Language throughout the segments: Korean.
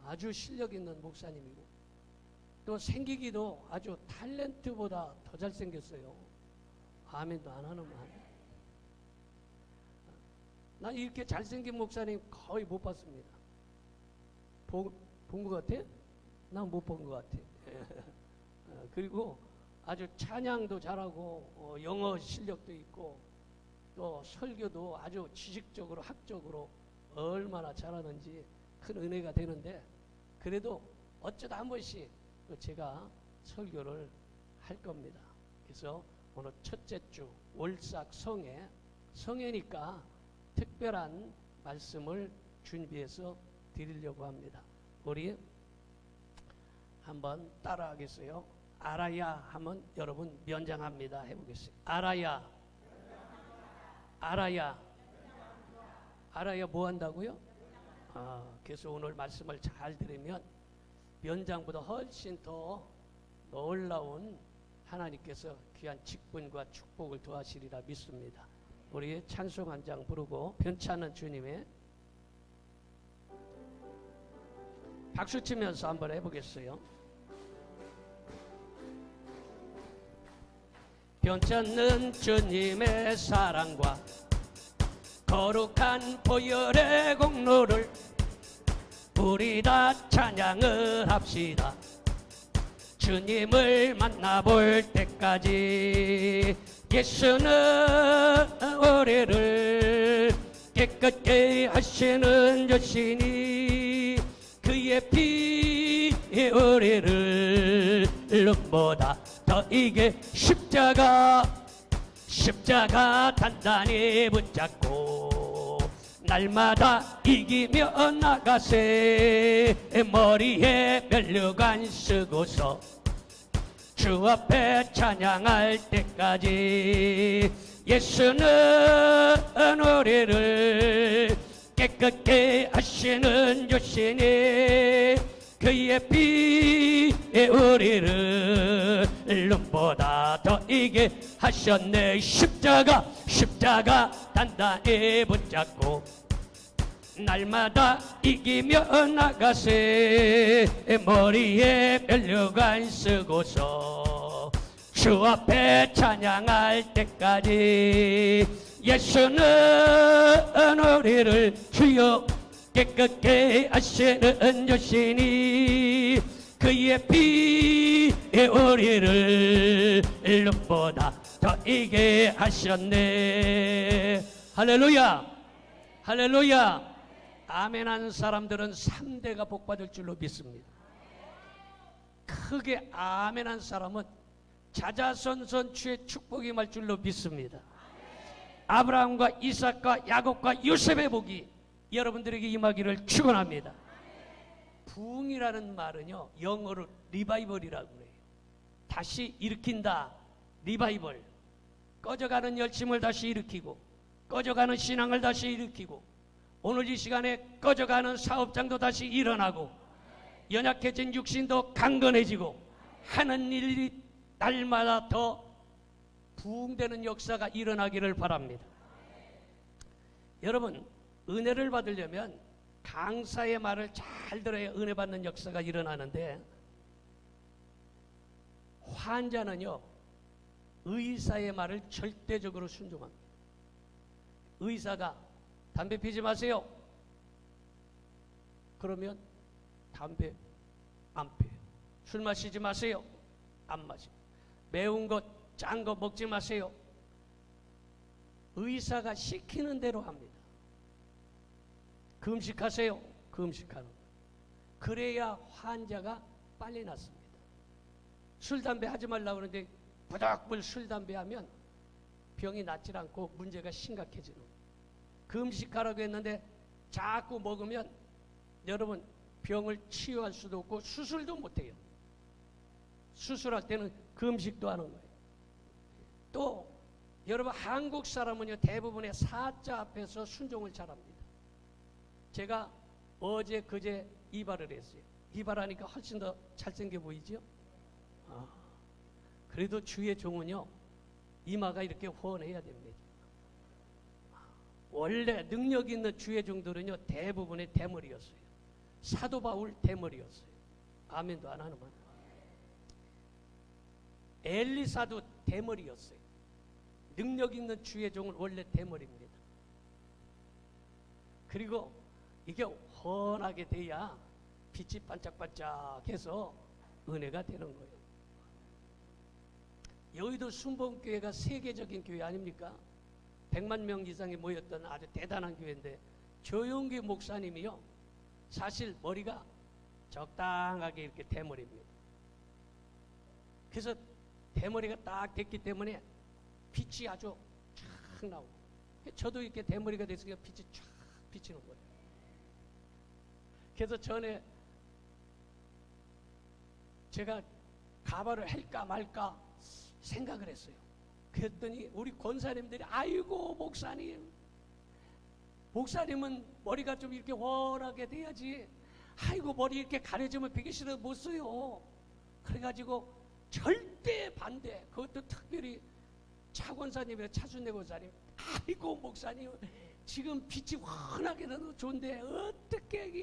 아주 실력 있는 목사님이고 또 생기기도 아주 탤런트보다 더 잘생겼어요. 아멘도 안 하는 말. 나 이렇게 잘생긴 목사님 거의 못 봤습니다. 본 것 같아? 난 못 본 것 같아. 그리고 아주 찬양도 잘하고 영어 실력도 있고 또 설교도 아주 지식적으로 학적으로 얼마나 잘하는지 큰 은혜가 되는데, 그래도 어쩌다 한 번씩 제가 설교를 할 겁니다. 그래서 오늘 첫째 주 월삭 성회니까 특별한 말씀을 준비해서 드리려고 합니다. 우리 한번 따라하겠어요? 알아야 하면 여러분 면장합니다 해보겠어요. 알아야 뭐 한다고요? 그래서 오늘 말씀을 잘 들으면 면장보다 훨씬 더 놀라운 하나님께서 귀한 직분과 축복을 더하시리라 믿습니다. 우리 찬송 한 장 부르고 변찮은 주님의 박수 치면서 한번 해보겠어요. 변찮는 주님의 사랑과 거룩한 보혈의 공로를 우리 다 찬양을 합시다. 주님을 만나볼 때까지 예수는 우리를 깨끗게 하시는 여신이 그의 피 우리를 눈보다 더 이게 십자가 단단히 붙잡고 날마다 이기며 나가세. 머리에 면류관 쓰고서 주 앞에 찬양할 때까지 예수는 우리를 깨끗게 하시는 여신이 그의 피에 우리를 눈보다 더 이게 하셨네. 십자가 단단히 붙잡고 날마다 이기며 나가세. 머리에 면류관 쓰고서 주 앞에 찬양할 때까지 예수는 우리를 주여 깨끗게 하시는 여신이 그의 피에 우리를 눈보다 더 이게 하셨네. 할렐루야 할렐루야. 아멘 하는 사람들은 3대가 복받을 줄로 믿습니다. 크게 아멘 한 사람은 자자손손 주의 축복이 임할 줄로 믿습니다. 아브라함과 이삭과 야곱과 요셉의 복이 여러분들에게 임하기를 축원합니다. 부흥이라는 말은요, 영어로 리바이벌이라고 해요. 다시 일으킨다. 리바이벌. 꺼져가는 열심을 다시 일으키고, 꺼져가는 신앙을 다시 일으키고, 오늘 이 시간에 꺼져가는 사업장도 다시 일어나고, 연약해진 육신도 강건해지고, 하는 일이 날마다 더 부흥되는 역사가 일어나기를 바랍니다. 여러분, 은혜를 받으려면 강사의 말을 잘 들어야 은혜 받는 역사가 일어나는데, 환자는요 의사의 말을 절대적으로 순종합니다. 의사가 담배 피지 마세요 그러면 담배 안 피워요. 술 마시지 마세요 안 마셔요. 매운 것 짠 거 먹지 마세요. 의사가 시키는 대로 합니다. 금식하세요. 금식하는 거예요. 그래야 환자가 빨리 낫습니다. 술, 담배 하지 말라고 그러는데 부닥불 술, 담배 하면 병이 낫질 않고 문제가 심각해지는 거예요. 금식하라고 했는데 자꾸 먹으면 여러분 병을 치유할 수도 없고 수술도 못해요. 수술할 때는 금식도 하는 거예요. 또 여러분 한국 사람은요 대부분의 사자 앞에서 순종을 잘합니다. 제가 어제 그제 이발을 했어요. 이발하니까 훨씬 더 잘생겨 보이죠? 그래도 주의 종은요 이마가 이렇게 훤해야 됩니다. 원래 능력 있는 주의 종들은요 대부분의 대머리였어요. 사도 바울 대머리였어요. 아멘도 안 하는 말. 엘리사도 대머리였어요. 능력 있는 주의 종은 원래 대머리입니다. 그리고 이게 훤하게 돼야 빛이 반짝반짝해서 은혜가 되는 거예요. 여의도 순복음교회가 세계적인 교회 아닙니까? 100만 명 이상이 모였던 아주 대단한 교회인데 조용기 목사님이요, 사실 머리가 적당하게 이렇게 대머리입니다. 그래서 대머리가 딱 됐기 때문에 빛이 아주 쫙 나오고, 저도 이렇게 대머리가 됐으니까 빛이 쫙 비치는 거예요. 그래서 전에 제가 가발을 할까 말까 생각을 했어요. 그랬더니 우리 권사님들이 아이고 목사님은 머리가 좀 이렇게 훤하게 돼야지, 아이고 머리 이렇게 가려지면 비기 싫어 못 써요. 그래가지고 절대 반대. 그것도 특별히 차 권사님이랑 차순례 권사님, 아이고 목사님 지금 빛이 환하게 나도 좋은데 어떻게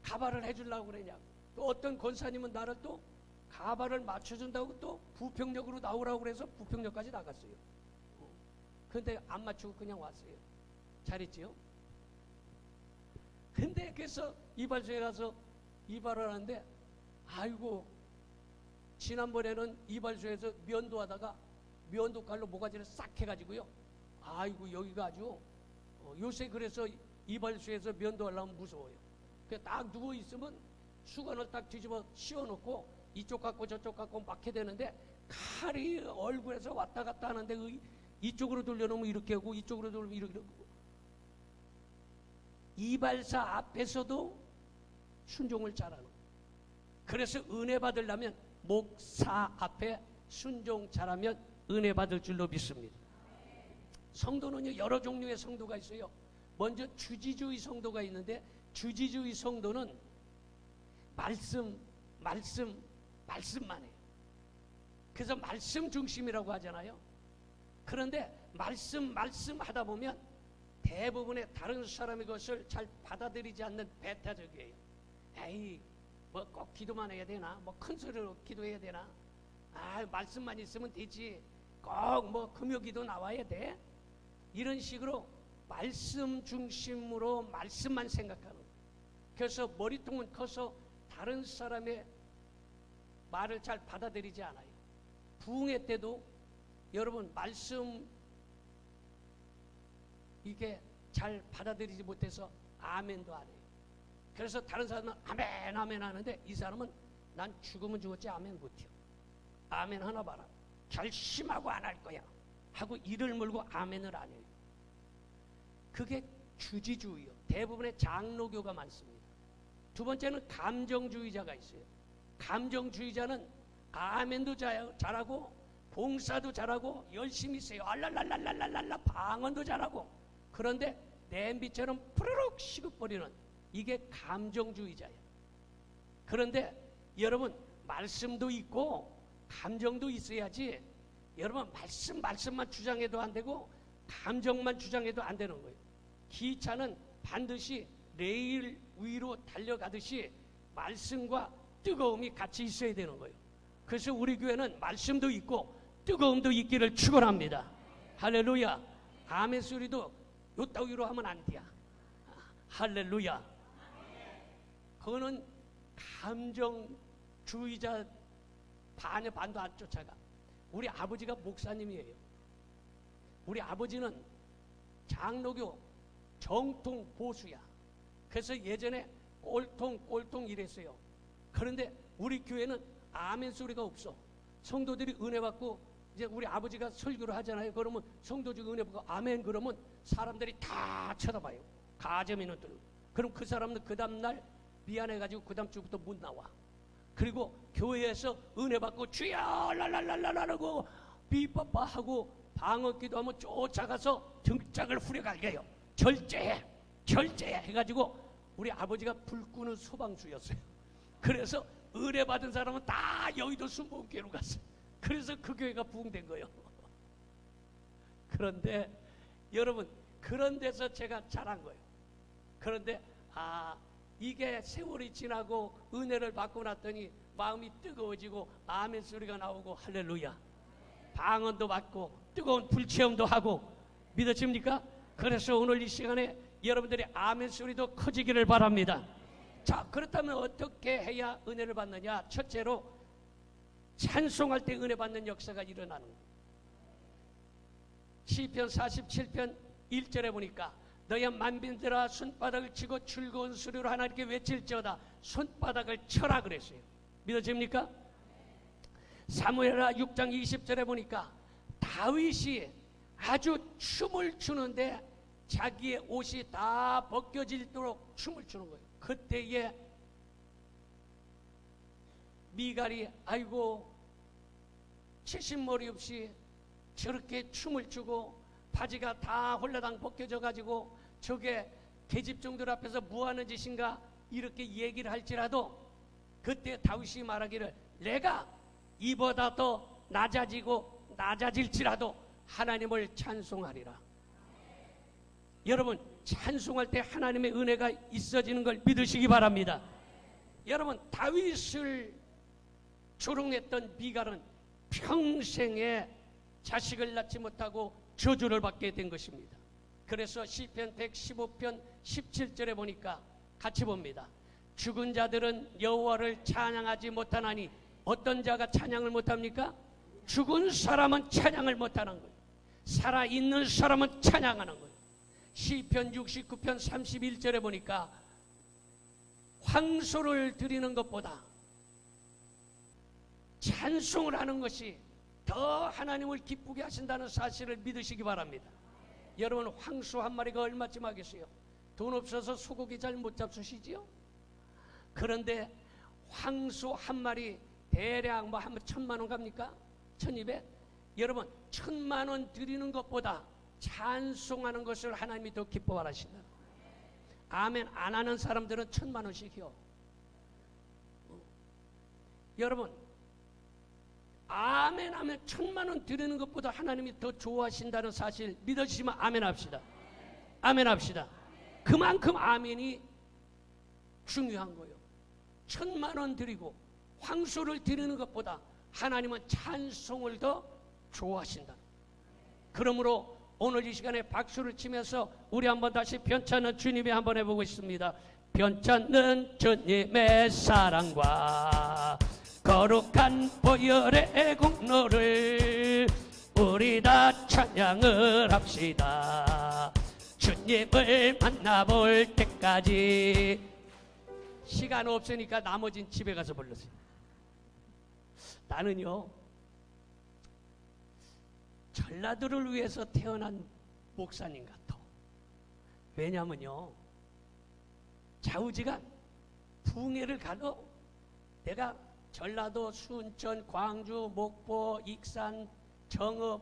가발을 해주려고 그러냐. 또 어떤 권사님은 나를 또 가발을 맞춰준다고 또 부평역으로 나오라고 그래서 부평역까지 나갔어요. 근데 안 맞추고 그냥 왔어요. 잘했지요? 근데 그래서 이발소에 가서 이발을 하는데, 아이고 지난번에는 이발소에서 면도 하다가 면도 칼로 모가지를 싹 해가지고요, 아이고 여기가 아주 요새 그래서 이발소에서 면도 하려면 무서워요. 그냥 딱 누워있으면 수건을 딱 뒤집어 씌워놓고 이쪽 갖고 저쪽 갖고 막 해야 되는데, 칼이 얼굴에서 왔다 갔다 하는데 이쪽으로 돌려놓으면 이렇게 하고 이쪽으로 돌리면 이렇게 하고, 이발사 앞에서도 순종을 잘하는. 그래서 은혜 받으려면 목사 앞에 순종 잘하면 은혜 받을 줄로 믿습니다. 성도는요, 여러 종류의 성도가 있어요. 먼저 주지주의 성도가 있는데, 주지주의 성도는 말씀만 해요. 그래서 말씀 중심이라고 하잖아요. 그런데 말씀 하다 보면 대부분의 다른 사람의 것을 잘 받아들이지 않는 배타적이에요. 에이 뭐 꼭 기도만 해야 되나, 뭐 큰 소리로 기도해야 되나, 말씀만 있으면 되지, 꼭 뭐 금요기도 나와야 돼, 이런 식으로 말씀 중심으로 말씀만 생각하는 거예요. 그래서 머리통은 커서 다른 사람의 말을 잘 받아들이지 않아요. 부흥회 때도 여러분 말씀 이게 잘 받아들이지 못해서 아멘도 안 해요. 그래서 다른 사람은 아멘 아멘 하는데, 이 사람은 난 죽으면 죽었지 아멘 못해요. 아멘 하나 봐라, 결심하고 안 할 거야 하고 이를 물고 아멘을 안 해요. 그게 주지주의요. 대부분의 장로교가 많습니다. 두 번째는 감정주의자가 있어요. 감정주의자는 아멘도 잘하고 봉사도 잘하고 열심히 있어요. 알랄랄랄랄랄라 방언도 잘하고, 그런데 냄비처럼 푸르륵 식어버리는, 이게 감정주의자예요. 그런데 여러분 말씀도 있고 감정도 있어야지, 여러분 말씀만 주장해도 안 되고 감정만 주장해도 안 되는 거예요. 기차는 반드시 레일 위로 달려가듯이 말씀과 뜨거움이 같이 있어야 되는 거예요. 그래서 우리 교회는 말씀도 있고 뜨거움도 있기를 축원합니다. 할렐루야. 아멘 소리도 요따위로 하면 안 돼요. 할렐루야. 그거는 감정주의자 반도 안 쫓아가. 우리 아버지가 목사님이에요. 우리 아버지는 장로교 정통 보수야. 그래서 예전에 꼴통 이랬어요. 그런데 우리 교회는 아멘 소리가 없어. 성도들이 은혜 받고 이제 우리 아버지가 설교를 하잖아요. 그러면 성도들이 은혜 받고 아멘 그러면 사람들이 다 쳐다봐요. 가재미는들. 그럼 그 사람은 그 다음날 미안해가지고 그 다음 주부터 못 나와. 그리고 교회에서 은혜 받고 주여 랄랄랄랄라고 비빠빠하고 방언기도 하면 쫓아가서 등짝을 후려갈겨요. 절제해 해가지고, 우리 아버지가 불 끄는 소방수였어요. 그래서 은혜 받은 사람은 다 여의도 순복음교회로 갔어요. 그래서 그 교회가 부흥된 거예요. 그런데 여러분, 그런 데서 제가 자란 거예요. 그런데 이게 세월이 지나고 은혜를 받고 났더니 마음이 뜨거워지고 아멘 소리가 나오고 할렐루야. 방언도 받고 뜨거운 불체험도 하고 믿어집니까? 그래서 오늘 이 시간에 여러분들의 아멘 소리도 커지기를 바랍니다. 자, 그렇다면 어떻게 해야 은혜를 받느냐? 첫째로 찬송할 때 은혜 받는 역사가 일어나는 거예요. 시편 47편 1절에 보니까 너희 만민들아 손바닥을 치고 즐거운 소리로 하나님께 외칠지어다. 손바닥을 쳐라 그랬어요. 믿어집니까? 사무엘하 6장 20절에 보니까 다윗이 아주 춤을 추는데 자기의 옷이 다 벗겨질도록 춤을 추는 거예요. 그때에 미갈이 아이고 채신머리 없이 저렇게 춤을 추고 바지가 다 홀라당 벗겨져 가지고 저게 계집종들 앞에서 뭐하는 짓인가 이렇게 얘기를 할지라도 그때 다윗이 말하기를 내가 이보다 더 낮아지고 낮아질지라도 하나님을 찬송하리라. 여러분 찬송할 때 하나님의 은혜가 있어지는 걸 믿으시기 바랍니다. 여러분 다윗을 조롱했던 미갈은 평생에 자식을 낳지 못하고 저주를 받게 된 것입니다. 그래서 시편 115편 17절에 보니까 같이 봅니다. 죽은 자들은 여호와를 찬양하지 못하나니 어떤 자가 찬양을 못합니까? 죽은 사람은 찬양을 못하는 거예요. 살아있는 사람은 찬양하는 거예요. 시편 69편 31절에 보니까 황소를 드리는 것보다 찬송을 하는 것이 더 하나님을 기쁘게 하신다는 사실을 믿으시기 바랍니다. 여러분 황소 한 마리가 얼마쯤 하겠어요? 돈 없어서 소고기 잘 못 잡수시지요? 그런데 황소 한 마리 대략 뭐 한 1,000만 원 갑니까? 1,200? 여러분 1,000만 원 드리는 것보다 찬송하는 것을 하나님이 더 기뻐하신다. 아멘 안 하는 사람들은 1,000만 원씩이요. 여러분 아멘 하면 1,000만 원 드리는 것보다 하나님이 더 좋아하신다는 사실 믿어주시면 아멘 합시다. 아멘 합시다. 그만큼 아멘이 중요한 거예요. 1,000만 원 드리고 황소를 드리는 것보다 하나님은 찬송을 더 좋아하신다. 그러므로 오늘 이 시간에 박수를 치면서 우리 한번 다시 변찮는 주님이 한번 해보고 있습니다. 변찮는 주님의 사랑과 거룩한 보혈의 공로를 우리 다 찬양을 합시다. 주님을 만나볼 때까지. 시간 없으니까 나머진 집에 가서 불러세요. 나는요 전라도를 위해서 태어난 목사님 같아. 왜냐면요 좌우지간 부흥회를 가도 내가 전라도 순천, 광주, 목포, 익산, 정읍,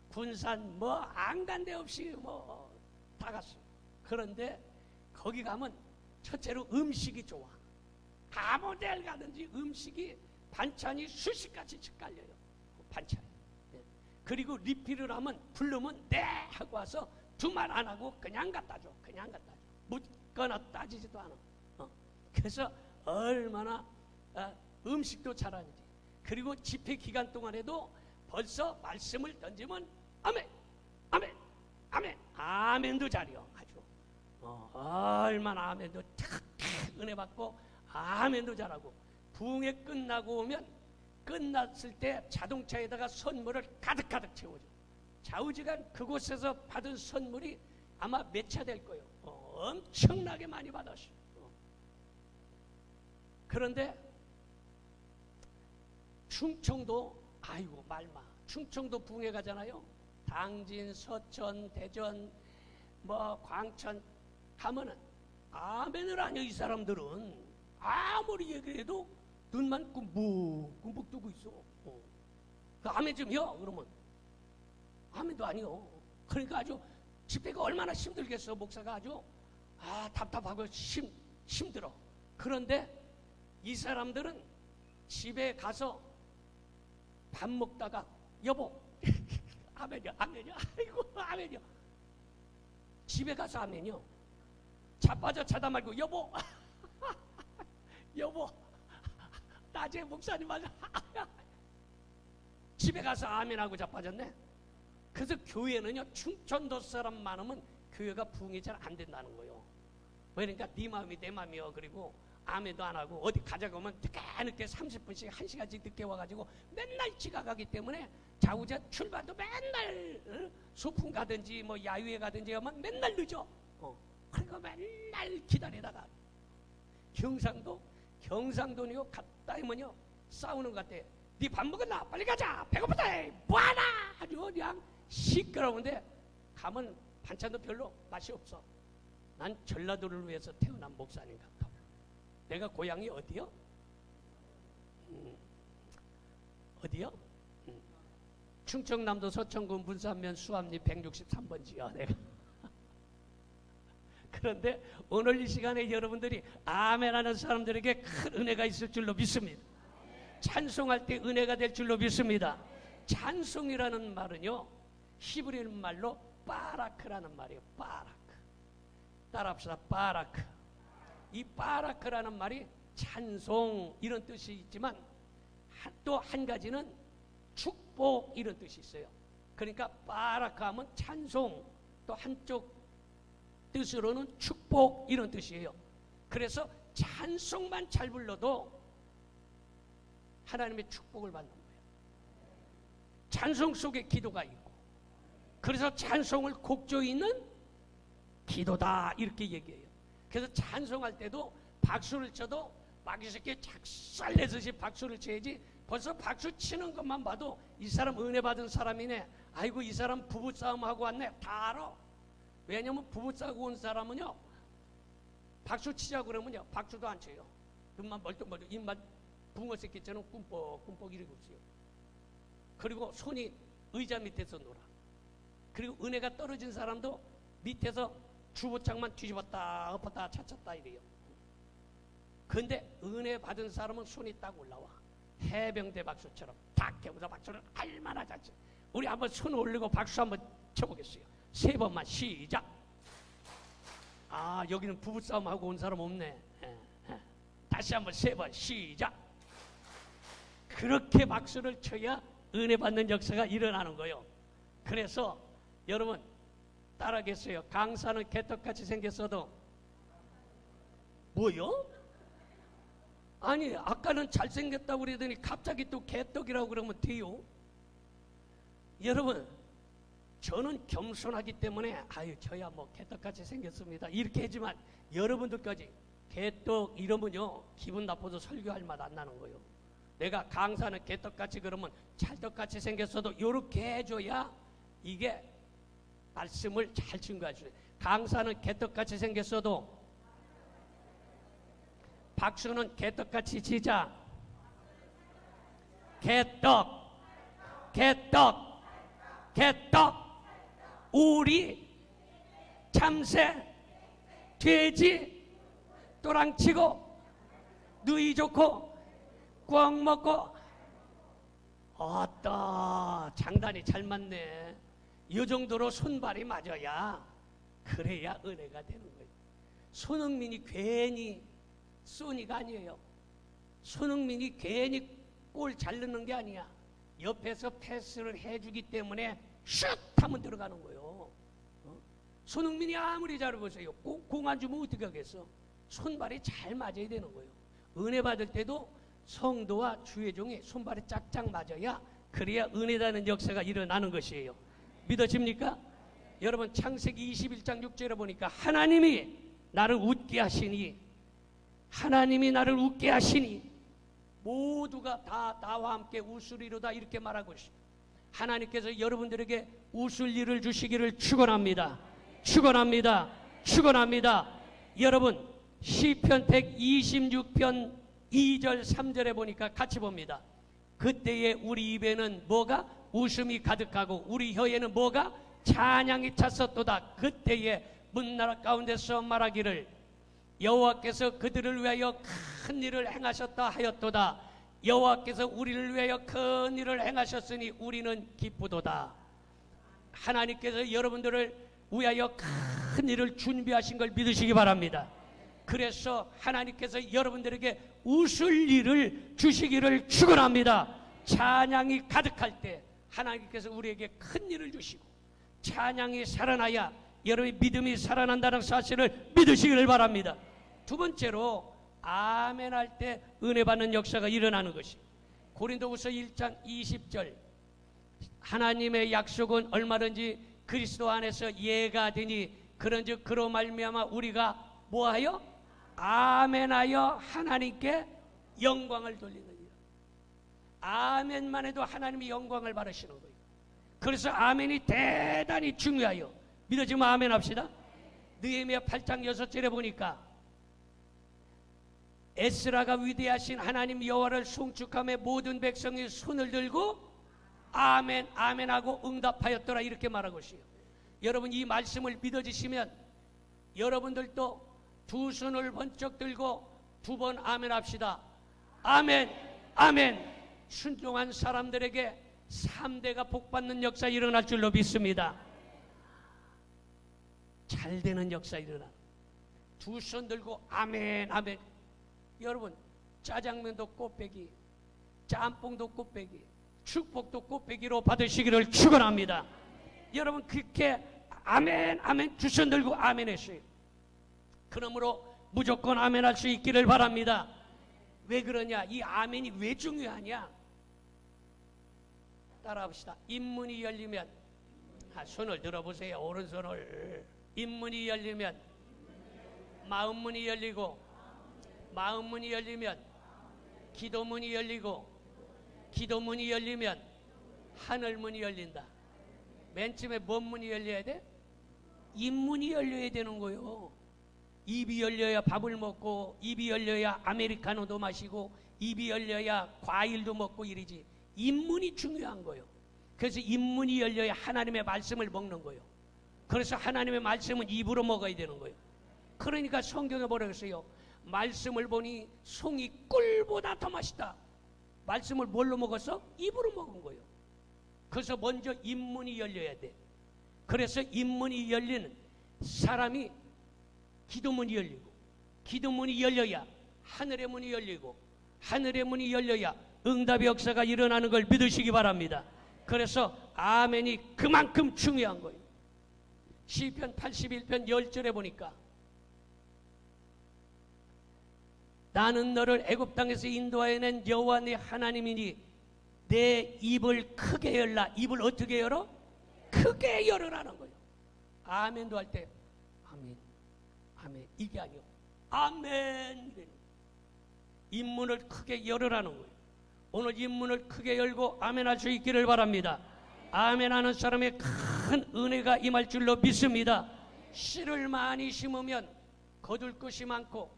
군산 뭐 안 간 데 없이 뭐 다 갔어요. 그런데 거기 가면 첫째로 음식이 좋아. 아무 데를 가든지 음식이 반찬이 수십가지 깔려요. 반찬. 그리고 리필을 하면 부르면 네 하고 와서 두말 안 하고 그냥 갖다 줘. 그냥 갖다 줘. 묻거나 따지지도 않아. 그래서 얼마나 음식도 잘하는지. 그리고 집회 기간 동안에도 벌써 말씀을 던지면 아멘, 아멘, 아멘, 아멘도 잘해요. 아주 얼마나 아멘도 탁 은혜 받고 아멘도 잘하고. 부흥회 끝나고 오면 끝났을 때 자동차에다가 선물을 가득가득 채워줘. 좌우지간 그곳에서 받은 선물이 아마 몇 차 될 거예요. 엄청나게 많이 받았어요. 그런데 충청도 아이고 말마 충청도 부흥회 가잖아요. 당진, 서천, 대전, 뭐 광천 가면은 아멘을 안 해요. 이 사람들은 아무리 얘기해도 눈만 꾹꾹 뜨고 있어. 그 아멘 좀 해요. 그러면 아멘도 아니요. 그러니까 아주 집회가 얼마나 힘들겠어. 목사가 아주 답답하고 힘들어. 그런데 이 사람들은 집에 가서 밥 먹다가 여보 아멘이요, 아멘이요, 아이고 아멘이요. 집에 가서 아멘이요. 자빠져 자다 말고 여보 낮에 목사님 맞아. 집에 가서 아멘하고 자빠졌네. 그래서 교회는요, 충청도 사람 많으면 교회가 부흥이 잘 안 된다는 거예요. 그러니까 네 마음이 내 마음이요. 그리고 아멘도 안 하고 어디 가자고 하면 늦게 30분씩 1시간씩 늦게 와가지고 맨날 지각하기 때문에 자우자 출발도 맨날 소풍 가든지 뭐 야유회 가든지 하면 맨날 늦어. 그러니까 맨날 기다리다가 경상도는요 갔다 하면요 싸우는 것 같아. 네 밥 먹었나? 빨리 가자. 배고프다. 뭐하나? 아주 그냥 시끄러운데 가면 반찬도 별로 맛이 없어. 난 전라도를 위해서 태어난 목사님 같아. 내가 고향이 어디요? 어디요? 충청남도 서천군 문산면 수암리 163번지요. 내가. 그런데 오늘 이 시간에 여러분들이 아멘하는 사람들에게 큰 은혜가 있을 줄로 믿습니다. 찬송할 때 은혜가 될 줄로 믿습니다. 찬송이라는 말은요 히브리 말로 바라크라는 말이에요. 바라크. 따라합시다. 바라크. 이 바라크라는 말이 찬송 이런 뜻이 있지만 또 한 가지는 축복 이런 뜻이 있어요. 그러니까 바라크 하면 찬송, 또 한쪽 뜻으로는 축복 이런 뜻이에요. 그래서 찬송만 잘 불러도 하나님의 축복을 받는 거예요. 찬송 속에 기도가 있고, 그래서 찬송을 곡조 있는 기도다 이렇게 얘기해요. 그래서 찬송할 때도 박수를 쳐도 막 이렇게 작살내듯이 박수를 쳐야지, 벌써 박수 치는 것만 봐도 이 사람 은혜 받은 사람이네, 아이고 이 사람 부부싸움하고 왔네, 다 알아. 왜냐면 부부싸고 온 사람은요 박수 치자고 그러면요 박수도 안 쳐요. 눈만 멀뚱멀뚱, 입만 붕어 새끼처럼 꿈뻑꿈뻑 이러고 있어요. 그리고 손이 의자 밑에서 놀아. 그리고 은혜가 떨어진 사람도 밑에서 주보창만 뒤집었다 엎었다 차쳤다 이래요. 근데 은혜 받은 사람은 손이 딱 올라와. 해병대 박수처럼 딱 해보자. 박수를 얼마나 잘 쳐. 우리 한번 손 올리고 박수 한번 쳐보겠어요. 3번만 시작. 아, 여기는 부부싸움 하고 온 사람 없네. 다시 한번 3번 시작. 그렇게 박수를 쳐야 은혜 받는 역사가 일어나는 거예요. 그래서 여러분 따라하겠어요. 강사는 개떡같이 생겼어도 뭐요? 아니 아까는 잘생겼다고 그러더니 갑자기 또 개떡이라고 그러면 돼요? 여러분 저는 겸손하기 때문에 아유 저야 뭐 개떡같이 생겼습니다 이렇게 하지만 여러분들까지 개떡 이러면요 기분 나빠서 설교할 맛 안 나는 거예요. 내가 강사는 개떡같이 그러면 찰떡같이 생겼어도 이렇게 해줘야 이게 말씀을 잘 증거할 수 있어요. 강사는 개떡같이 생겼어도 박수는 개떡같이 치자. 개떡 개떡 개떡 우리 참새 돼지 또랑치고 누이 좋고 꽉 먹고 아따 장단이 잘 맞네. 이 정도로 손발이 맞아야 그래야 은혜가 되는 거예요. 손흥민이 괜히 쏘니가 아니에요. 손흥민이 괜히 골 잘 넣는 게 아니야. 옆에서 패스를 해주기 때문에 슛 하면 들어가는 거예요. 손흥민이 아무리 잘 보세요. 공 안 주면 어떻게 하겠어? 손발이 잘 맞아야 되는 거예요. 은혜 받을 때도 성도와 주의 종이 손발이 짝짝 맞아야 그래야 은혜라는 역사가 일어나는 것이에요. 믿어집니까? 여러분 창세기 21장 6절에 보니까 하나님이 나를 웃게 하시니 하나님이 나를 웃게 하시니 모두가 다 나와 함께 웃으리로다 이렇게 말하고 있습니다. 하나님께서 여러분들에게 웃을 일을 주시기를 축원합니다. 축원합니다. 축원합니다. 여러분 시편 126편 2절 3절에 보니까 같이 봅니다. 그때에 우리 입에는 뭐가 웃음이 가득하고 우리 혀에는 뭐가 찬양이 찼었도다. 그때에 문나라 가운데서 말하기를 여호와께서 그들을 위하여 큰 일을 행하셨다 하였도다. 여호와께서 우리를 위하여 큰 일을 행하셨으니 우리는 기쁘도다. 하나님께서 여러분들을 위하여 큰 일을 준비하신 걸 믿으시기 바랍니다. 그래서 하나님께서 여러분들에게 웃을 일을 주시기를 축원합니다. 찬양이 가득할 때 하나님께서 우리에게 큰 일을 주시고 찬양이 살아나야 여러분의 믿음이 살아난다는 사실을 믿으시기를 바랍니다. 두 번째로 아멘 할 때 은혜 받는 역사가 일어나는 것이 고린도후서 1장 20절 하나님의 약속은 얼마든지 그리스도 안에서 예가 되니 그런즉 그로 말미암아 우리가 뭐하여 아멘하여 하나님께 영광을 돌리느니라. 아멘만 해도 하나님이 영광을 받으시는 거예요. 그래서 아멘이 대단히 중요해요. 믿어지면 아멘 합시다. 느헤미야 8장 6절에 보니까 에스라가 위대하신 하나님 여호와를 송축하며 모든 백성이 손을 들고 아멘 아멘하고 응답하였더라 이렇게 말한 것이에요. 여러분 이 말씀을 믿어지시면 여러분들도 두 손을 번쩍 들고 두 번 아멘 합시다. 아멘 아멘. 순종한 사람들에게 3대가 복받는 역사 일어날 줄로 믿습니다. 잘 되는 역사 일어나. 두 손 들고 아멘 아멘. 여러분 짜장면도 꽃배기, 짬뽕도 꽃배기, 축복도 꽃배기로 받으시기를 축원합니다. 여러분 그렇게 아멘 아멘 두 손 들고 아멘 했어요. 그러므로 무조건 아멘 할 수 있기를 바랍니다. 왜 그러냐? 이 아멘이 왜 중요하냐? 따라합시다. 입문이 열리면 손을 들어보세요. 오른손을. 입문이 열리면 마음문이 열리고 마음문이 열리면 기도문이 열리고 기도문이 열리면 하늘문이 열린다. 맨 처음에 뭔 문이 열려야 돼? 입문이 열려야 되는 거예요. 입이 열려야 밥을 먹고 입이 열려야 아메리카노도 마시고 입이 열려야 과일도 먹고 이러지. 입문이 중요한 거예요. 그래서 입문이 열려야 하나님의 말씀을 먹는 거예요. 그래서 하나님의 말씀은 입으로 먹어야 되는 거예요. 그러니까 성경에 뭐라고 했어요? 말씀을 보니 송이 꿀보다 더 맛있다. 말씀을 뭘로 먹었어? 입으로 먹은 거예요. 그래서 먼저 입문이 열려야 돼. 그래서 입문이 열리는 사람이 기도문이 열리고 기도문이 열려야 하늘의 문이 열리고 하늘의 문이 열려야 응답의 역사가 일어나는 걸 믿으시기 바랍니다. 그래서 아멘이 그만큼 중요한 거예요. 시편 81편 10절에 보니까 나는 너를 애굽 땅에서 인도하여낸 여호와 네 하나님이니 내 입을 크게 열라. 입을 어떻게 열어? 크게 열으라는 거예요. 아멘도 할 때 아멘 아멘 이게 아니요 아멘. 입문을 크게 열으라는 거예요. 오늘 입문을 크게 열고 아멘 할 수 있기를 바랍니다. 아멘 하는 사람의 큰 은혜가 임할 줄로 믿습니다. 씨를 많이 심으면 거둘 것이 많고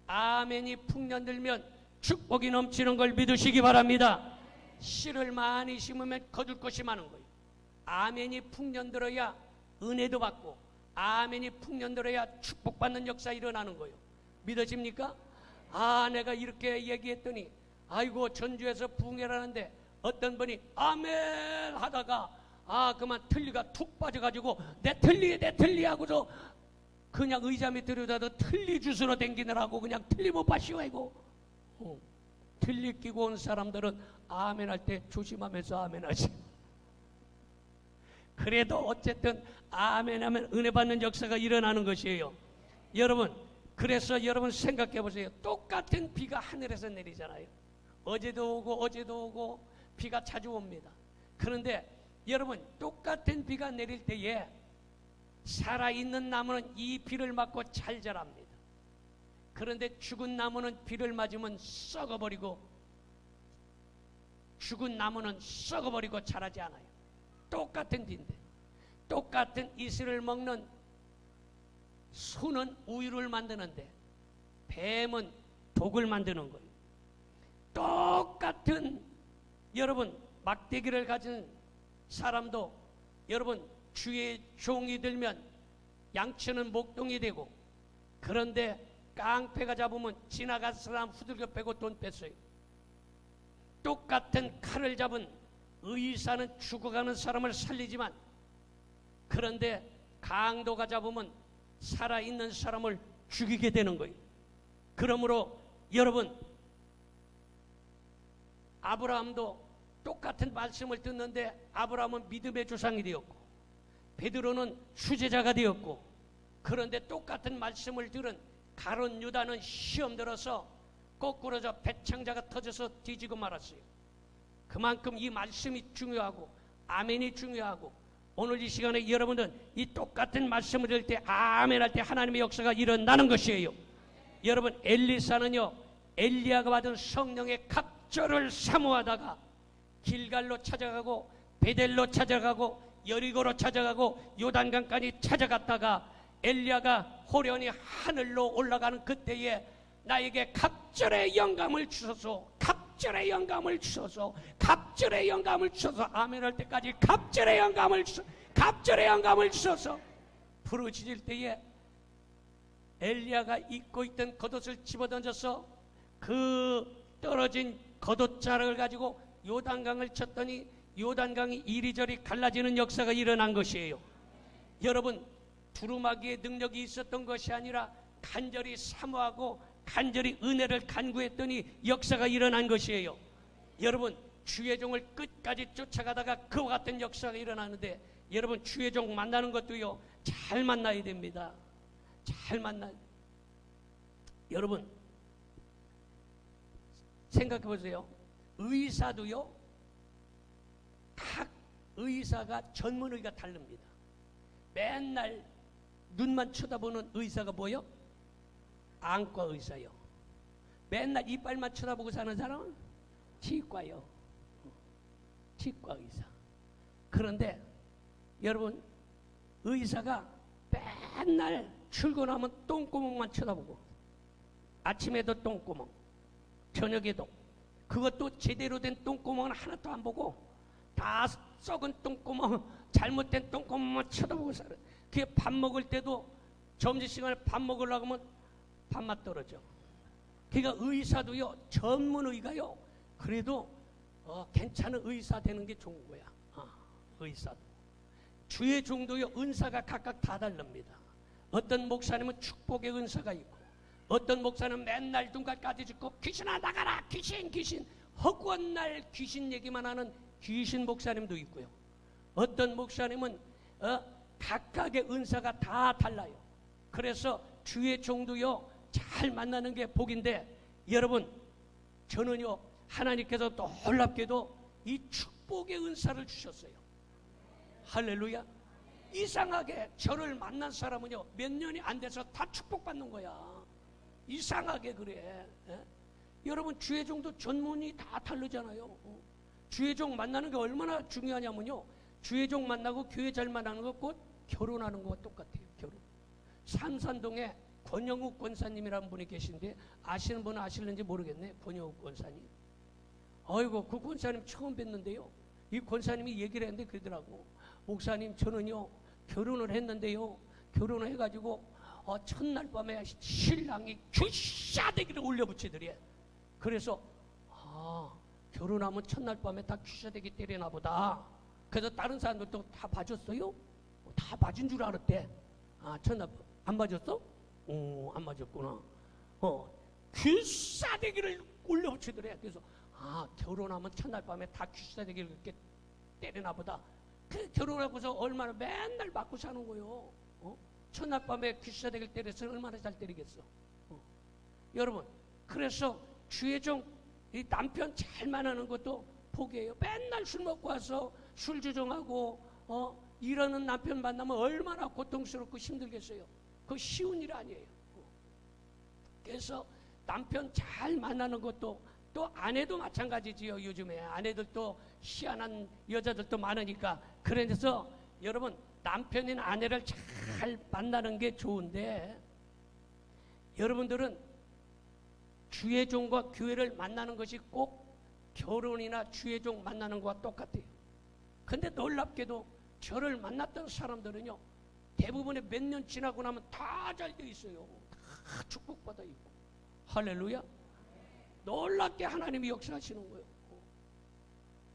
아멘이 풍년들면 축복이 넘치는 걸 믿으시기 바랍니다. 씨를 많이 심으면 거둘 것이 많은 거예요. 아멘이 풍년들어야 은혜도 받고 아멘이 풍년들어야 축복받는 역사 일어나는 거예요. 믿어집니까? 내가 이렇게 얘기했더니 아이고 전주에서 부흥회라는데 어떤 분이 아멘 하다가 그만 틀니가 툭 빠져가지고 내 틀리 하고서 그냥 의자 밑에 들여다도 틀니 주스러 댕기느라고 그냥 틀리 못 파시오 이거. 틀니 끼고 온 사람들은 아멘 할 때 조심하면서 아멘 하지. 그래도 어쨌든 아멘 하면 은혜 받는 역사가 일어나는 것이에요. 여러분 그래서 여러분 생각해 보세요. 똑같은 비가 하늘에서 내리잖아요. 어제도 오고 비가 자주 옵니다. 그런데 여러분 똑같은 비가 내릴 때에 살아있는 나무는 이 비를 맞고 잘 자랍니다. 그런데 죽은 나무는 비를 맞으면 썩어버리고 죽은 나무는 썩어버리고 자라지 않아요. 똑같은 비인데 똑같은 이슬을 먹는 소는 우유를 만드는데 뱀은 독을 만드는 거예요. 똑같은 여러분 막대기를 가진 사람도 여러분 주의 종이 들면 양치는 목동이 되고 그런데 깡패가 잡으면 지나간 사람 후들겨 빼고 돈 뺐어요. 똑같은 칼을 잡은 의사는 죽어가는 사람을 살리지만 그런데 강도가 잡으면 살아있는 사람을 죽이게 되는 거예요. 그러므로 여러분, 아브라함도 똑같은 말씀을 듣는데 아브라함은 믿음의 조상이 되었고 베드로는 수제자가 되었고, 그런데 똑같은 말씀을 들은 가룟 유다는 시험 들어서 거꾸로져 배창자가 터져서 뒤지고 말았어요. 그만큼 이 말씀이 중요하고 아멘이 중요하고, 오늘 이 시간에 여러분은 이 똑같은 말씀을 들을 때 아멘 할 때 하나님의 역사가 일어나는 것이에요. 여러분, 엘리사는요 엘리야가 받은 성령의 갑절을 사모하다가 길갈로 찾아가고 베델로 찾아가고 여리고로 찾아가고 요단강까지 찾아갔다가 엘리야가 호련히 하늘로 올라가는 그때에 나에게 갑절의 영감을 주소서, 갑절의 영감을 주소서, 갑절의 영감을 주소서, 아멘 할 때까지 갑절의 영감을 주소서, 갑절의 영감을 주소서 부르짖을 때에 엘리야가 입고 있던 겉옷을 집어던져서 그 떨어진 겉옷자락을 가지고 요단강을 쳤더니 요단강이 이리저리 갈라지는 역사가 일어난 것이에요. 여러분, 두루마기의 능력이 있었던 것이 아니라 간절히 사모하고 간절히 은혜를 간구했더니 역사가 일어난 것이에요. 여러분, 주의 종을 끝까지 쫓아가다가 그와 같은 역사가 일어나는데, 여러분 주의 종 만나는 것도요 잘 만나야 됩니다. 잘 만나야 돼요. 여러분 생각해 보세요. 의사도요 각 의사가 전문의가 다릅니다. 맨날 눈만 쳐다보는 의사가 뭐요? 안과 의사요. 맨날 이빨만 쳐다보고 사는 사람은 치과요. 치과 의사. 그런데 여러분, 의사가 맨날 출근하면 똥구멍만 쳐다보고, 아침에도 똥구멍, 저녁에도, 그것도 제대로 된 똥구멍은 하나도 안 보고 다 썩은 똥구멍, 잘못된 똥구멍만 쳐다보고 살아요. 그게 밥 먹을 때도 점심시간에 밥 먹으려고 하면 밥맛 떨어져. 그러니까 의사도요, 전문의가요 그래도 괜찮은 의사 되는 게 좋은 거야. 의사도. 주의 종도요 은사가 각각 다 다릅니다. 어떤 목사님은 축복의 은사가 있고, 어떤 목사는 맨날 눈깔까지 짚고 귀신아 나가라, 귀신 귀신, 허구한 날 귀신 얘기만 하는 귀신 목사님도 있고요. 어떤 목사님은 각각의 은사가 다 달라요. 그래서 주의 종도요 잘 만나는 게 복인데, 여러분 저는요 하나님께서 놀랍게도 이 축복의 은사를 주셨어요. 할렐루야. 이상하게 저를 만난 사람은요 몇 년이 안 돼서 다 축복받는 거야. 이상하게 그래. 여러분 주의 종도 전문이 다 다르잖아요. 주의 종 만나는 게 얼마나 중요하냐면요, 주의 종 만나고 교회 잘 만나는 거 곧 결혼하는 거와 똑같아요. 결혼. 삼산동에 권영욱 권사님이라는 분이 계신데, 아시는 분은 아실는지 모르겠네. 권영욱 권사님. 아이고, 그 권사님 처음 뵀는데요, 이 권사님이 얘기를 했는데 그러더라고. 목사님, 저는요 결혼을 했는데요, 결혼을 해가지고 첫날 밤에 신랑이 귀샤대기를 올려붙이더래. 그래서 결혼하면 첫날 밤에 다 귀샤대기 때리나 보다. 그래서 다른 사람들도 다 봐줬어요. 다 맞은 줄 알았대. 첫날 안 맞았어? 안 맞았구나. 귀샤대기를 올려붙이더래. 그래서 결혼하면 첫날 밤에 다 귀샤대기를 그렇게 때리나 보다. 그 결혼하고서 얼마나 맨날 맞고 사는 거요. 첫날 밤에 귀샤대기를 때려서 얼마나 잘 때리겠어. 여러분, 그래서 주의 종, 이 남편 잘 만나는 것도 복이에요. 맨날 술 먹고 와서 술 주정하고 이러는 남편 만나면 얼마나 고통스럽고 힘들겠어요. 그거 쉬운 일 아니에요. 그래서 남편 잘 만나는 것도, 또 아내도 마찬가지지요. 요즘에 아내들도 희한한 여자들도 많으니까. 그래서 여러분, 남편이나 아내를 잘 만나는 게 좋은데, 여러분들은 주의 종과 교회를 만나는 것이 꼭 결혼이나 주의 종 만나는 것과 똑같아요. 근데 놀랍게도 저를 만났던 사람들은요 대부분의 몇 년 지나고 나면 다 잘 돼 있어요. 다 축복받아 있고. 할렐루야. 놀랍게 하나님이 역사하시는 거예요.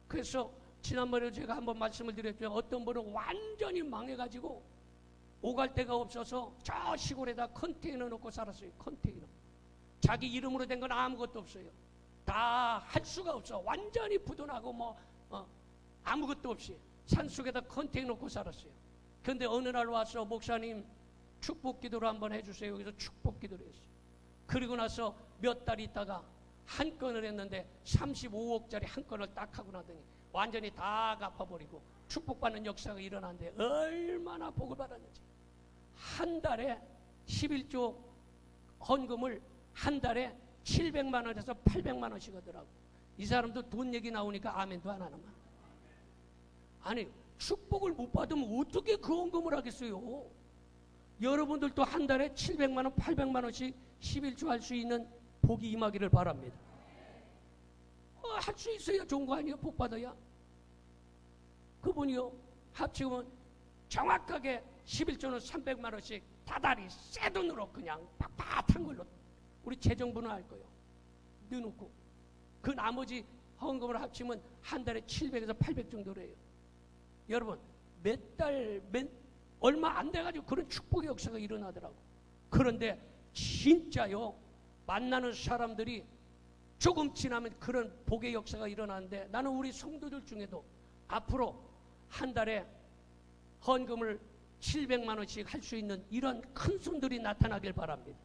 그래서 지난번에 제가 한번 말씀을 드렸죠. 어떤 분은 완전히 망해가지고 오갈 데가 없어서 저 시골에다 컨테이너 놓고 살았어요. 컨테이너. 자기 이름으로 된 건 아무것도 없어요. 다 할 수가 없어. 완전히 부도나고 아무것도 없이 산속에다 컨테이너 놓고 살았어요. 그런데 어느 날 와서 목사님 축복 기도를 한번 해주세요. 여기서 축복 기도를 했어요. 그리고 나서 몇 달 있다가 한 건을 했는데 35억짜리 한 건을 딱 하고 나더니 완전히 다 갚아버리고 축복받는 역사가 일어났는데 얼마나 복을 받았는지. 한 달에 11조 헌금을 한 달에 700만 원에서 800만 원씩 하더라고. 이 사람도 돈 얘기 나오니까 아멘도 안 하는 말. 아니 축복을 못 받으면 어떻게 그 헌금을 하겠어요? 여러분들도 한 달에 700만 원, 800만 원씩 11조 할 수 있는 복이 임하기를 바랍니다. 할 수 있어야 좋은 거 아니에요? 복 받아야. 그분이요 합치면 정확하게 11조는 300만 원씩 다달이 새 돈으로 그냥 빳빳한 걸로 우리 재정부는 할 거예요. 넣어놓고 그 나머지 헌금을 합치면 한 달에 700에서 800 정도로 해요. 여러분 얼마 안 돼가지고 그런 축복의 역사가 일어나더라고. 그런데 진짜요 만나는 사람들이 조금 지나면 그런 복의 역사가 일어나는데 나는 우리 성도들 중에도 앞으로 한 달에 헌금을 700만 원씩 할 수 있는 이런 큰 손들이 나타나길 바랍니다.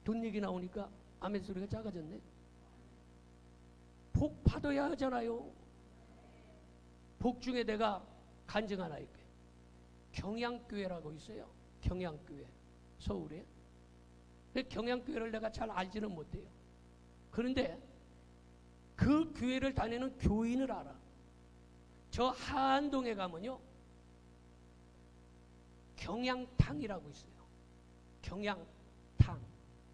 돈 얘기 나오니까 아멘 소리가 작아졌네. 복 받아야 하잖아요. 복 중에 내가 간증 하나 할게. 경양교회라고 있어요. 경양교회 서울에. 경양교회를 내가 잘 알지는 못해요. 그런데 그 교회를 다니는 교인을 알아. 저 한동에 가면요 경양탕이라고 있어요. 경양탕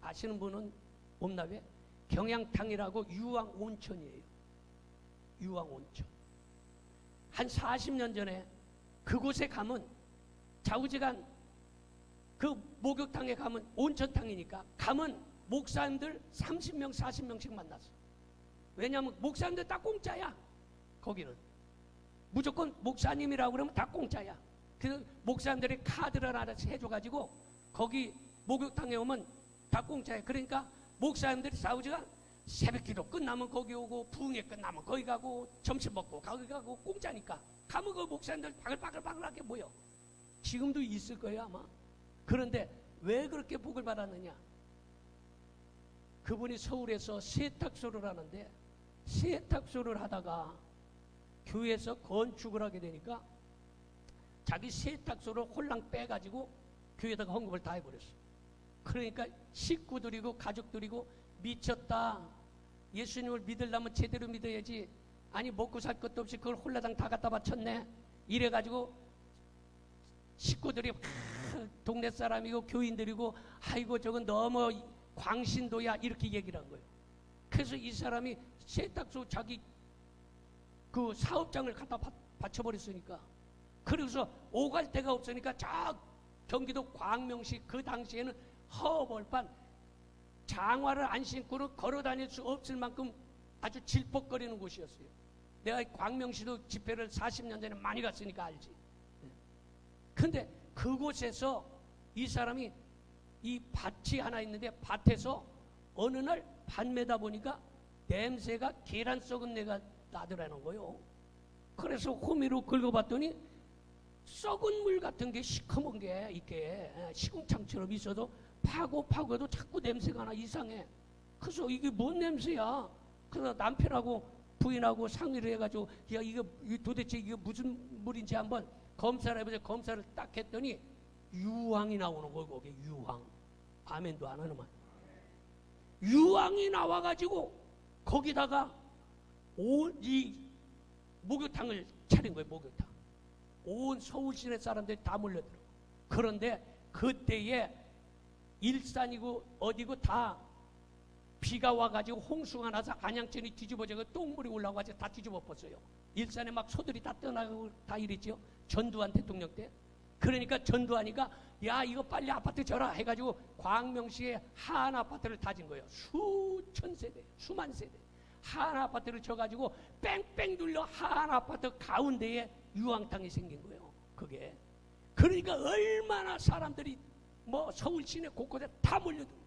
아시는 분은 없나 왜? 경양탕이라고 유황 온천이에요. 유황 온천. 한 40년 전에 그곳에 가면 좌우지간 그 목욕탕에 가면 온천탕이니까 가면 목사님들 30명 40명씩 만났어. 왜냐하면 목사님들 다 공짜야. 거기는 무조건 목사님이라고 그러면 다 공짜야. 그래서 목사님들이 카드를 하나씩 해줘가지고 거기 목욕탕에 오면 다 공짜야. 그러니까 목사님들이 좌우지간 새벽기도 끝나면 거기 오고 부흥회 끝나면 거기 가고 점심 먹고 거기 가고 공짜니까 가면 그 목사님들 바글바글하게 모여. 지금도 있을 거예요 아마. 그런데 왜 그렇게 복을 받았느냐? 그분이 서울에서 세탁소를 하는데 세탁소를 하다가 교회에서 건축을 하게 되니까 자기 세탁소를 홀랑 빼가지고 교회에다가 헌금을 다 해버렸어. 그러니까 식구들이고 가족들이고 미쳤다. 예수님을 믿으려면 제대로 믿어야지. 아니 먹고 살 것도 없이 그걸 홀라당 다 갖다 바쳤네. 이래가지고 식구들이 동네 사람이고 교인들이고 아이고 저건 너무 광신도야 이렇게 얘기를 한 거예요. 그래서 이 사람이 세탁소 자기 그 사업장을 갖다 바쳐버렸으니까 그래서 오갈 데가 없으니까 저 경기도 광명시 그 당시에는 허벌판 장화를 안 신고는 걸어 다닐 수 없을 만큼 아주 질퍽거리는 곳이었어요. 내가 광명시도 집회를 40년 전에 많이 갔으니까 알지. 근데 그곳에서 이 사람이 이 밭이 하나 있는데 밭에서 어느 날 밭 매다 보니까 냄새가 계란 썩은 내가 나더라는 거요. 그래서 호미로 긁어봤더니 썩은 물 같은 게 시커먼 게 이렇게 시궁창처럼 있어도 파고도 자꾸 냄새가 나 이상해. 그래서 이게 뭔 냄새야? 그래서 남편하고 부인하고 상의를 해가지고 야 이거 도대체 이게 무슨 물인지 한번 검사를 해보자. 검사를 딱 했더니 유황이 나오는 거예요. 거기 유황. 아멘도 안 하는 말. 유황이 나와가지고 거기다가 이 목욕탕을 차린 거예요. 목욕탕. 온 서울 시내 사람들이 다 몰려들어. 그런데 그때에 일산이고 어디고 다 비가 와가지고 홍수가 나서 안양천이 뒤집어져서 똥물이 올라와가지고 다 뒤집어 엎었어요. 일산에 막 소들이 다 떠나고 다 이랬죠. 전두환 대통령 때. 그러니까 전두환이가 야 이거 빨리 아파트 져라 해가지고 광명시에 한 아파트를 다진 거예요. 수천 세대, 수만 세대 한 아파트를 져가지고 뺑뺑 둘러 한 아파트 가운데에 유황탕이 생긴 거예요. 그게 그러니까 얼마나 사람들이 뭐 서울 시내 곳곳에 다 몰려들어.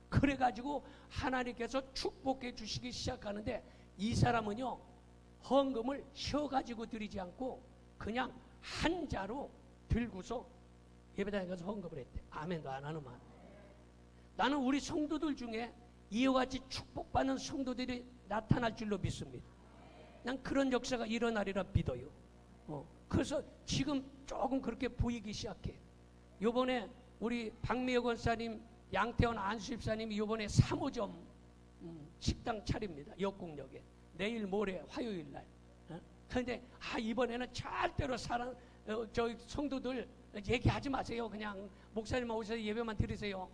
그래가지고 하나님께서 축복해 주시기 시작하는데, 이 사람은요 헌금을 쉬어가지고 드리지 않고 그냥 한 자로 들고서 예배당에 가서 헌금을 했대. 아멘도 안 하는 말. 나는 우리 성도들 중에 이와 같이 축복받는 성도들이 나타날 줄로 믿습니다. 난 그런 역사가 일어나리라 믿어요. 그래서 지금 조금 그렇게 보이기 시작해. 요번에 우리 박미여 권사님, 양태원 안수집사님이 요번에 3호점 식당 차립니다. 역곡역에. 내일 모레 화요일 날. 그런데 이번에는 절대로 저희 성도들 얘기하지 마세요. 그냥 목사님만 오셔서 예배만 드리세요.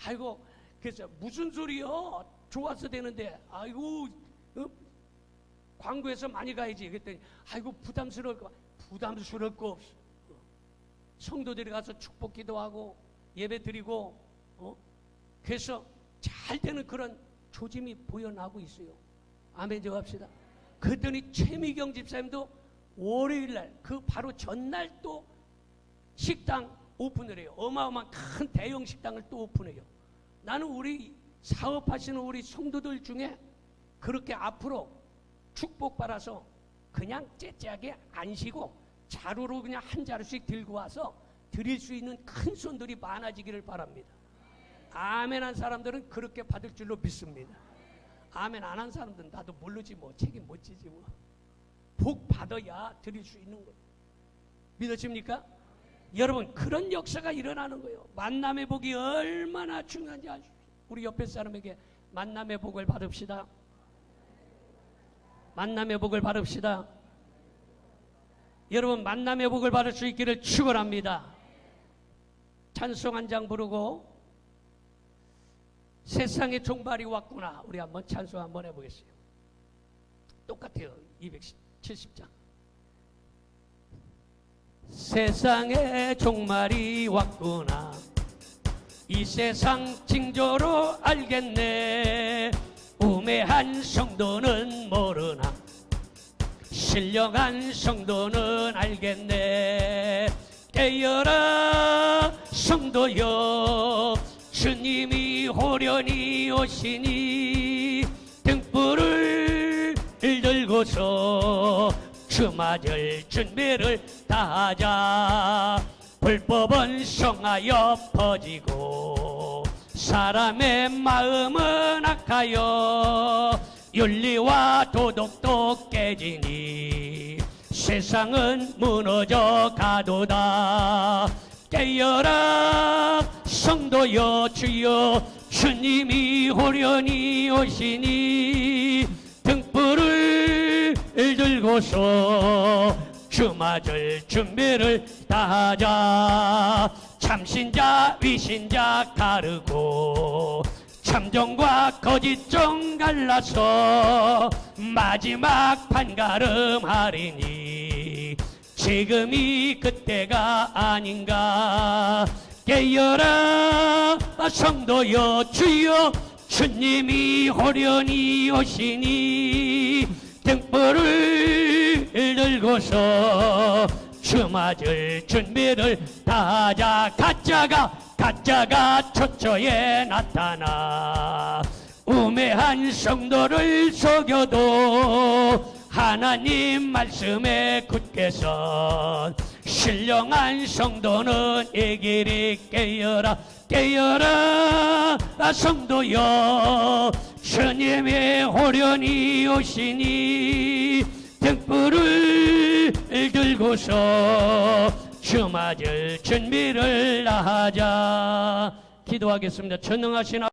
아이고, 그래서 무슨 소리요? 좋아서 되는데. 아이고, 광고에서 많이 가야지. 그랬더니 아이고, 부담스러울 거 없어. 성도들이 가서 축복 기도하고 예배 드리고 그래서 잘 되는 그런 조짐이 보여나고 있어요. 아멘 좀 합시다. 그랬더니 최미경 집사님도 월요일날 그 바로 전날 또 식당 오픈을 해요. 어마어마한 큰 대형 식당을 또 오픈해요. 나는 우리 사업하시는 우리 성도들 중에 그렇게 앞으로 축복받아서 그냥 째째하게 안 쉬고 자루로 그냥 한 자루씩 들고 와서 드릴 수 있는 큰 손들이 많아지기를 바랍니다. 아멘 한 사람들은 그렇게 받을 줄로 믿습니다. 아멘 안 한 사람들은 나도 모르지 뭐, 책임 못 지지 뭐. 복 받아야 드릴 수 있는 거예요. 믿으십니까? 여러분, 그런 역사가 일어나는 거예요. 만남의 복이 얼마나 중요한지 아십시오. 우리 옆에 사람에게 만남의 복을 받읍시다. 만남의 복을 받읍시다. 여러분, 만남의 복을 받을 수 있기를 축원합니다. 찬송 한 장 부르고 세상의 종말이 왔구나. 우리 한번 찬송 한번 해보겠어요. 똑같아요. 270장. 세상의 종말이 왔구나. 이 세상 징조로 알겠네. 우매한 성도는 모르나 신령한 성도는 알겠네. 깨어라 성도여, 주님이 호련히 오시니 등불을 들고서 주맞을 준비를 다하자. 불법은 성하여 퍼지고 사람의 마음은 악하여 윤리와 도덕도 깨지니 세상은 무너져 가도다. 깨어라 성도여, 주여 주님이 호련히 오시니 등불을 들고서 주맞을 준비를 다하자. 참신자 위신자 가르고 참정과 거짓 좀 갈라서 마지막 판가름하리니 지금이 그때가 아닌가. 깨어라 성도여, 주여 주님이 호련히 오시니 등불을 들고서 주맞을 준비를 다하자. 가짜가 초초에 나타나 우매한 성도를 속여도 하나님 말씀에 굳게 선 신령한 성도는 이 길이 깨어라. 깨어라 성도여, 주님의 호련히 오시니 등불을 들고서 주맞을 준비를 하자. 기도하겠습니다. 전능하신